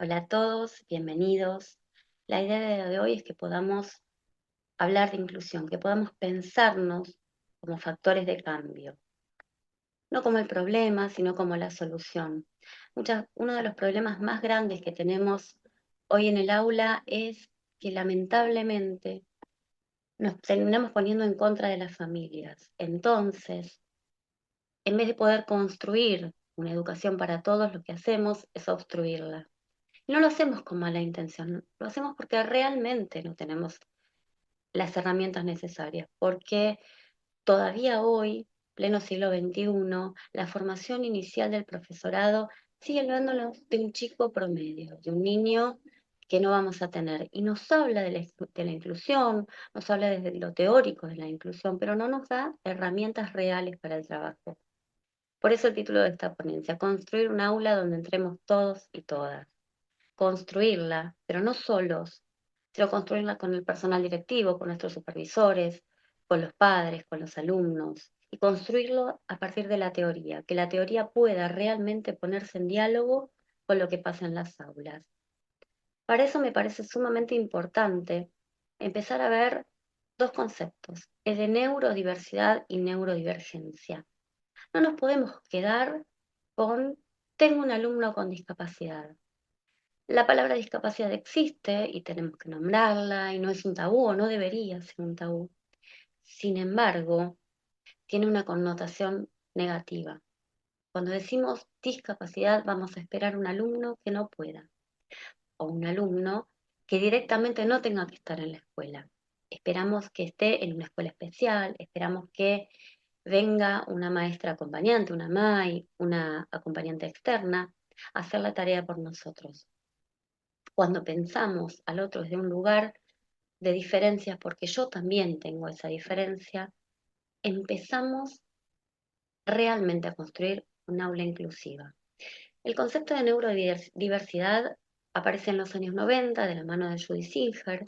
Hola a todos, bienvenidos. La idea de hoy es que podamos hablar de inclusión, que podamos pensarnos como factores de cambio, no como el problema, sino como la solución. Uno de los problemas más grandes que tenemos hoy en el aula es que lamentablemente nos terminamos poniendo en contra de las familias. Entonces, en vez de poder construir una educación para todos, lo que hacemos es obstruirla. No lo hacemos con mala intención, lo hacemos porque realmente no tenemos las herramientas necesarias, porque todavía hoy, pleno siglo XXI, la formación inicial del profesorado sigue hablándonos de un chico promedio, de un niño que no vamos a tener. Y nos habla de la inclusión, nos habla desde lo teórico de la inclusión, pero no nos da herramientas reales para el trabajo. Por eso el título de esta ponencia, construir un aula donde entremos todos y todas. Construirla, pero no solos, sino construirla con el personal directivo, con nuestros supervisores, con los padres, con los alumnos, y construirlo a partir de la teoría, que la teoría pueda realmente ponerse en diálogo con lo que pasa en las aulas. Para eso me parece sumamente importante empezar a ver dos conceptos, el de neurodiversidad y neurodivergencia. No nos podemos quedar con tengo un alumno con discapacidad. La palabra discapacidad existe y tenemos que nombrarla y no es un tabú o no debería ser un tabú. Sin embargo, tiene una connotación negativa. Cuando decimos discapacidad vamos a esperar un alumno que no pueda o un alumno que directamente no tenga que estar en la escuela. Esperamos que esté en una escuela especial, esperamos que venga una maestra acompañante, una MAI, una acompañante externa, a hacer la tarea por nosotros. Cuando pensamos al otro desde un lugar de diferencias, porque yo también tengo esa diferencia, empezamos realmente a construir un aula inclusiva. El concepto de neurodiversidad aparece en los años 90 de la mano de Judy Singer,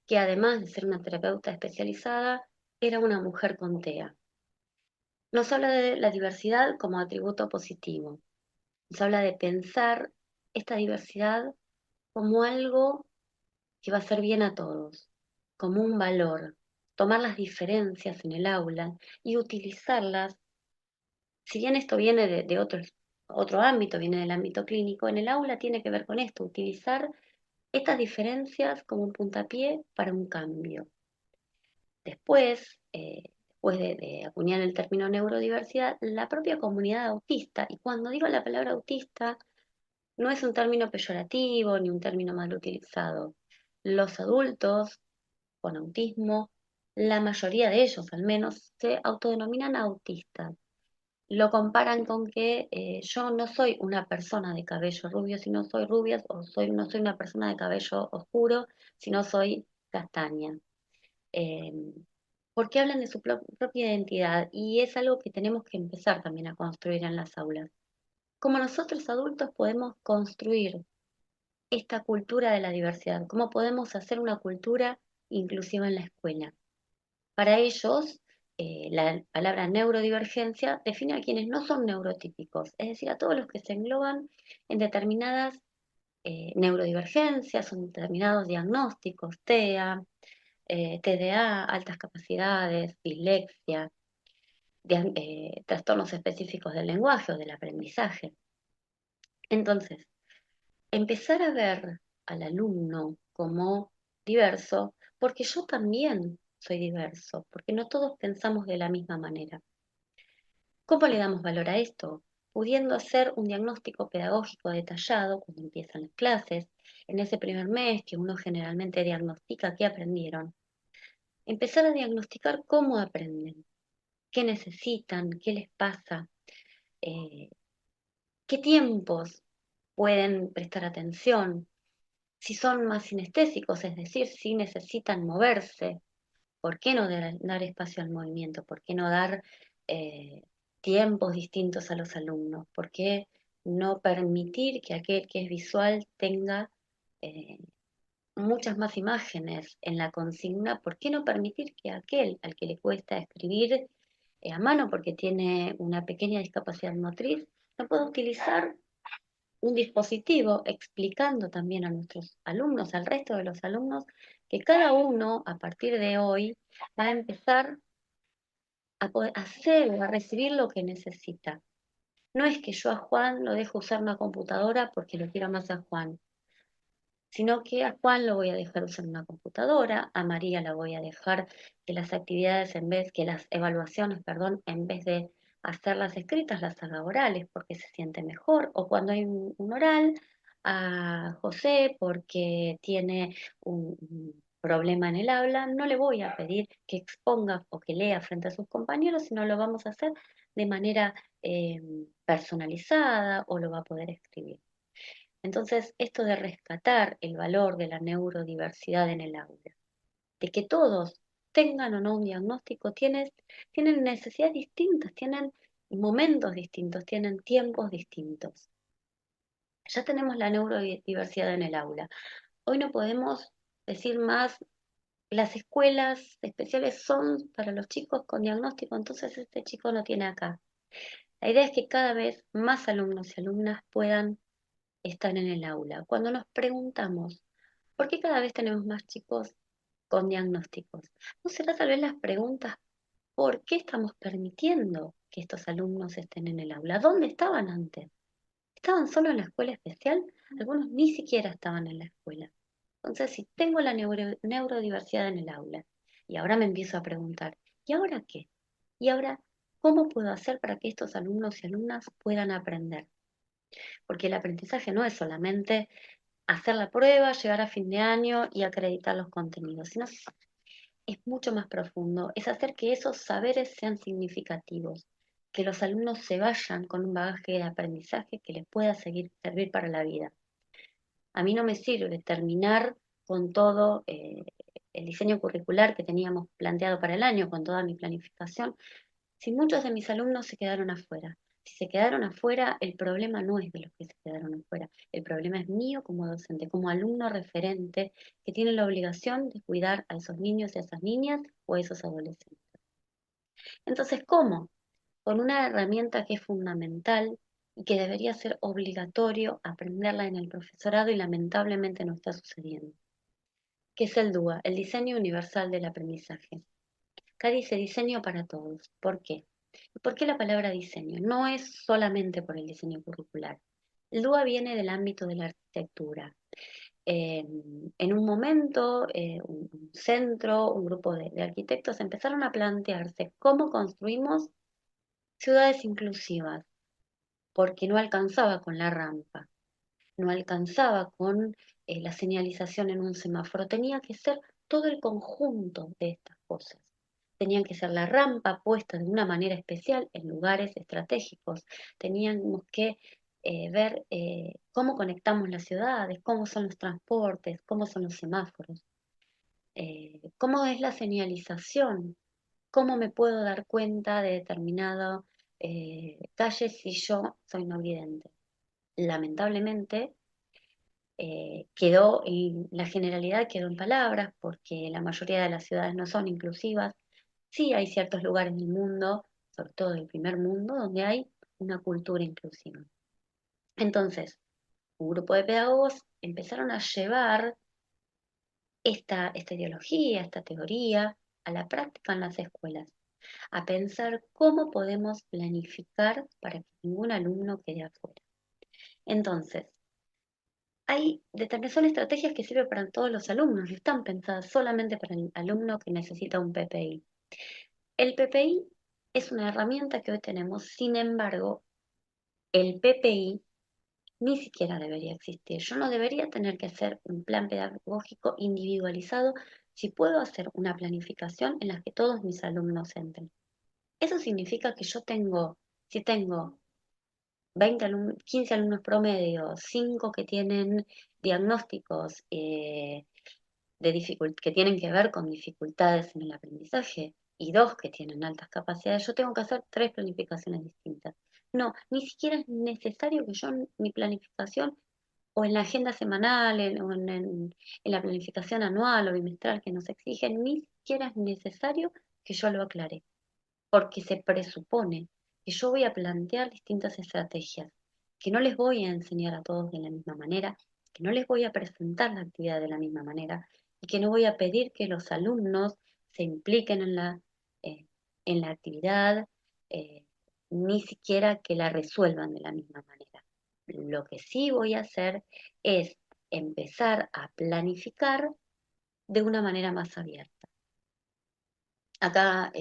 que además de ser una terapeuta especializada, era una mujer con TEA. Nos habla de la diversidad como atributo positivo. Nos habla de pensar esta diversidad como algo que va a hacer bien a todos, como un valor, tomar las diferencias en el aula y utilizarlas, si bien esto viene de otro ámbito, viene del ámbito clínico, en el aula tiene que ver con esto, utilizar estas diferencias como un puntapié para un cambio. Después de acuñar el término neurodiversidad, la propia comunidad autista, y cuando digo la palabra autista, no es un término peyorativo ni un término mal utilizado. Los adultos con autismo, la mayoría de ellos al menos, se autodenominan autistas. Lo comparan con que yo no soy una persona de cabello rubio si no soy rubia, o no soy una persona de cabello oscuro si no soy castaña. Eh, Porque hablan de su propia identidad y es algo que tenemos que empezar también a construir en las aulas. Como nosotros adultos podemos construir esta cultura de la diversidad, cómo podemos hacer una cultura inclusiva en la escuela. Para ellos, la palabra neurodivergencia define a quienes no son neurotípicos, es decir, a todos los que se engloban en determinadas neurodivergencias, en determinados diagnósticos, TEA, TDA, altas capacidades, dislexia, trastornos específicos del lenguaje o del aprendizaje. Entonces, empezar a ver al alumno como diverso, porque yo también soy diverso, porque no todos pensamos de la misma manera. ¿Cómo le damos valor a esto? Pudiendo hacer un diagnóstico pedagógico detallado cuando empiezan las clases, en ese primer mes que uno generalmente diagnostica qué aprendieron. Empezar a diagnosticar cómo aprenden, qué necesitan, qué les pasa, eh, qué tiempos pueden prestar atención, si son más sinestésicos, es decir, si necesitan moverse, ¿por qué no dar espacio al movimiento? ¿Por qué no dar eh, tiempos distintos a los alumnos? ¿Por qué no permitir que aquel que es visual tenga eh, muchas más imágenes en la consigna? ¿Por qué no permitir que aquel al que le cuesta escribir a mano porque tiene una pequeña discapacidad motriz no pueda utilizar un dispositivo explicando también a nuestros alumnos, al resto de los alumnos, que cada uno a partir de hoy va a empezar a poder hacer o a recibir lo que necesita. No es que yo a Juan lo dejo usar una computadora porque lo quiero más a Juan, sino que a Juan lo voy a dejar usar una computadora, a María la voy a dejar que las actividades que las evaluaciones, perdón, en vez de hacerlas escritas, las haga orales porque se siente mejor, o cuando hay un oral, a José porque tiene un problema en el habla, no le voy a pedir que exponga o que lea frente a sus compañeros, sino lo vamos a hacer de manera personalizada o lo va a poder escribir. Entonces, esto de rescatar el valor de la neurodiversidad en el aula, de que todos tengan o no un diagnóstico, tienen necesidades distintas, tienen momentos distintos, tienen tiempos distintos. Ya tenemos la neurodiversidad en el aula. Hoy no podemos decir más, las escuelas especiales son para los chicos con diagnóstico, entonces este chico no tiene acá. La idea es que cada vez más alumnos y alumnas puedan estar en el aula. Cuando nos preguntamos, ¿por qué cada vez tenemos más chicos con diagnósticos? ¿No será tal vez las preguntas, por qué estamos permitiendo que estos alumnos estén en el aula? ¿Dónde estaban antes? ¿Estaban solo en la escuela especial? Algunos ni siquiera estaban en la escuela. Entonces, si tengo la neurodiversidad en el aula, y ahora me empiezo a preguntar, ¿y ahora qué? ¿Y ahora cómo puedo hacer para que estos alumnos y alumnas puedan aprender? Porque el aprendizaje no es solamente hacer la prueba, llegar a fin de año y acreditar los contenidos, sino es mucho más profundo, es hacer que esos saberes sean significativos, que los alumnos se vayan con un bagaje de aprendizaje que les pueda servir para la vida. A mí no me sirve terminar con todo el diseño curricular que teníamos planteado para el año, con toda mi planificación, si muchos de mis alumnos se quedaron afuera. Si se quedaron afuera, el problema no es de los que se quedaron afuera, el problema es mío como docente, como alumno referente que tiene la obligación de cuidar a esos niños y a esas niñas o a esos adolescentes. Entonces, ¿cómo? Con una herramienta que es fundamental y que debería ser obligatorio aprenderla en el profesorado y lamentablemente no está sucediendo, que es el DUA, el Diseño Universal del Aprendizaje. Acá dice diseño para todos. ¿Por qué? ¿Por qué la palabra diseño? No es solamente por el diseño curricular. El DUA viene del ámbito de la arquitectura. Eh, en un momento, un centro, un grupo de arquitectos empezaron a plantearse cómo construimos ciudades inclusivas, porque no alcanzaba con la rampa, no alcanzaba con la señalización en un semáforo, tenía que ser todo el conjunto de estas cosas. Tenían que ser la rampa puesta de una manera especial en lugares estratégicos. Teníamos que ver cómo conectamos las ciudades, cómo son los transportes, cómo son los semáforos, cómo es la señalización, cómo me puedo dar cuenta de determinada calle si yo soy no vidente. Lamentablemente, la generalidad quedó en palabras porque la mayoría de las ciudades no son inclusivas. Sí hay ciertos lugares del mundo, sobre todo del primer mundo, donde hay una cultura inclusiva. Entonces, un grupo de pedagogos empezaron a llevar esta ideología, esta teoría a la práctica en las escuelas, a pensar cómo podemos planificar para que ningún alumno quede afuera. Entonces, son estrategias que sirven para todos los alumnos, no están pensadas solamente para el alumno que necesita un PPI. El PPI es una herramienta que hoy tenemos, sin embargo, el PPI ni siquiera debería existir. Yo no debería tener que hacer un plan pedagógico individualizado si puedo hacer una planificación en la que todos mis alumnos entren. Eso significa que si tengo 15 alumnos promedio, 5 que tienen diagnósticos que tienen que ver con dificultades en el aprendizaje y 2 que tienen altas capacidades, yo tengo que hacer 3 planificaciones distintas. No, ni siquiera es necesario que yo en mi planificación o en la agenda semanal en la planificación anual o bimestral que nos exigen, ni siquiera es necesario que yo lo aclare, porque se presupone que yo voy a plantear distintas estrategias, que no les voy a enseñar a todos de la misma manera, que no les voy a presentar la actividad de la misma manera y que no voy a pedir que los alumnos se impliquen eh, en la actividad, eh, ni siquiera que la resuelvan de la misma manera. Lo que sí voy a hacer es empezar a planificar de una manera más abierta. Acá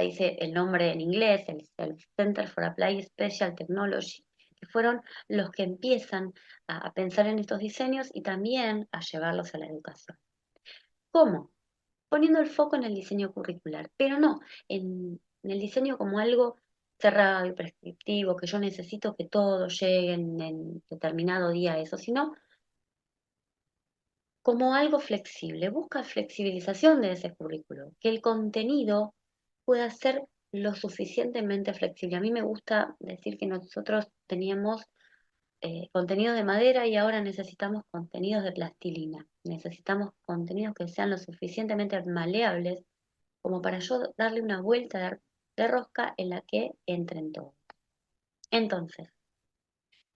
dice el nombre en inglés, el Center for Applied Special Technology, que fueron los que empiezan a pensar en estos diseños y también a llevarlos a la educación. ¿Cómo? Poniendo el foco en el diseño curricular, pero no en el diseño como algo cerrado y prescriptivo, que yo necesito que todos lleguen en determinado día a eso, sino como algo flexible. Busca flexibilización de ese currículo, que el contenido pueda ser lo suficientemente flexible. A mí me gusta decir que nosotros teníamos contenido de madera y ahora necesitamos contenidos de plastilina. Necesitamos contenidos que sean lo suficientemente maleables como para yo darle una vuelta de rosca en la que entren todos. Entonces,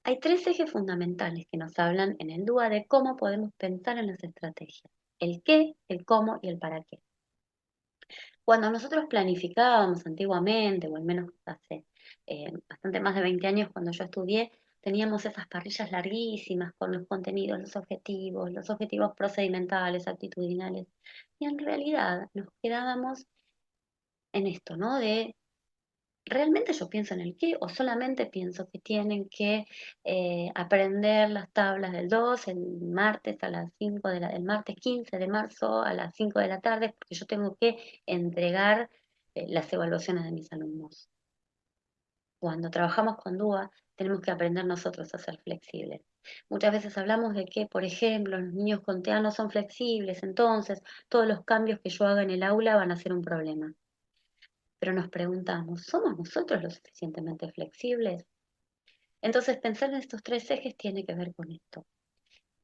hay tres ejes fundamentales que nos hablan en el DUA de cómo podemos pensar en las estrategias. El qué, el cómo y el para qué. Cuando nosotros planificábamos antiguamente, o al menos hace bastante más de 20 años cuando yo estudié, teníamos esas parrillas larguísimas con los contenidos, los objetivos procedimentales, actitudinales, y en realidad nos quedábamos en esto, ¿no? De ¿realmente yo pienso en el qué o solamente pienso que tienen que aprender las tablas del 2 el martes a las 5 el martes 15 de marzo a las 5 de la tarde porque yo tengo que entregar las evaluaciones de mis alumnos? Cuando trabajamos con DUA tenemos que aprender nosotros a ser flexibles. Muchas veces hablamos de que, por ejemplo, los niños con TEA no son flexibles, entonces todos los cambios que yo haga en el aula van a ser un problema. Pero nos preguntamos, ¿somos nosotros lo suficientemente flexibles? Entonces, pensar en estos tres ejes tiene que ver con esto.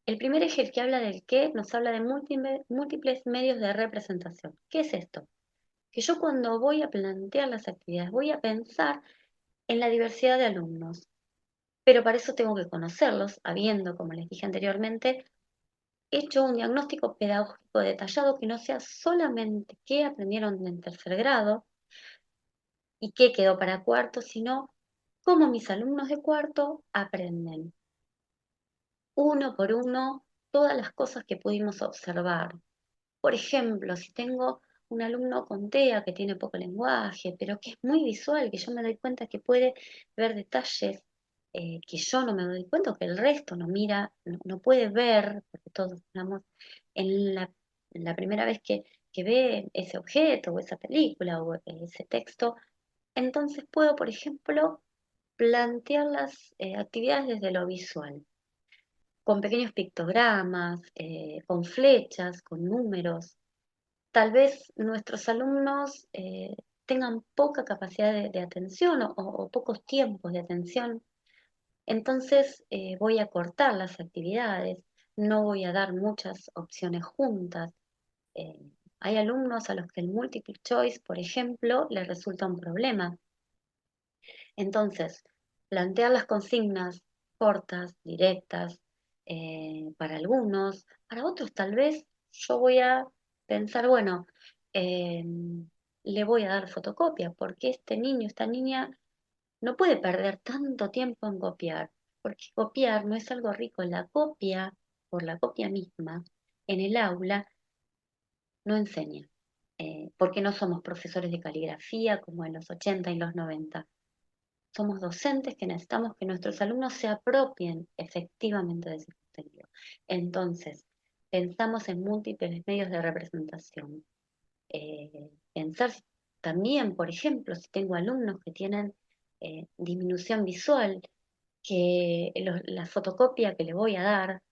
El primer eje, el que habla del qué, nos habla de múltiples medios de representación. ¿Qué es esto? Que yo cuando voy a plantear las actividades, voy a pensar en la diversidad de alumnos, pero para eso tengo que conocerlos, habiendo, como les dije anteriormente, hecho un diagnóstico pedagógico detallado que no sea solamente qué aprendieron en tercer grado, y qué quedó para cuarto, sino cómo mis alumnos de cuarto aprenden, uno por uno, todas las cosas que pudimos observar. Por ejemplo, si tengo un alumno con TEA que tiene poco lenguaje, pero que es muy visual, que yo me doy cuenta que puede ver detalles que yo no me doy cuenta, o que el resto no mira, no puede ver, porque todos hablamos en la primera vez que ve ese objeto o esa película o ese texto, entonces puedo, por ejemplo, plantear las actividades desde lo visual, con pequeños pictogramas, con flechas, con números. Tal vez nuestros alumnos tengan poca capacidad de atención o pocos tiempos de atención, entonces voy a cortar las actividades, no voy a dar muchas opciones juntas. Eh, Hay alumnos a los que el multiple choice, por ejemplo, les resulta un problema. Entonces, plantear las consignas cortas, directas, para algunos, para otros tal vez yo voy a pensar, bueno, eh, le voy a dar fotocopia, porque este niño, esta niña no puede perder tanto tiempo en copiar, porque copiar no es algo rico, la copia, por la copia misma, en el aula, no enseña, porque no somos profesores de caligrafía como en los 80 y los 90. Somos docentes que necesitamos que nuestros alumnos se apropien efectivamente de ese contenido. Entonces, pensamos en múltiples medios de representación. Pensar también, por ejemplo, si tengo alumnos que tienen disminución visual, que la fotocopia que le voy a dar,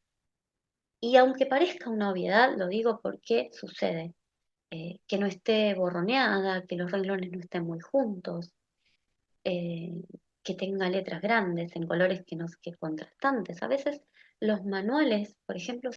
y aunque parezca una obviedad, lo digo porque sucede, que no esté borroneada, que los renglones no estén muy juntos, eh, que tenga letras grandes en colores que contrastantes. A veces los manuales, por ejemplo,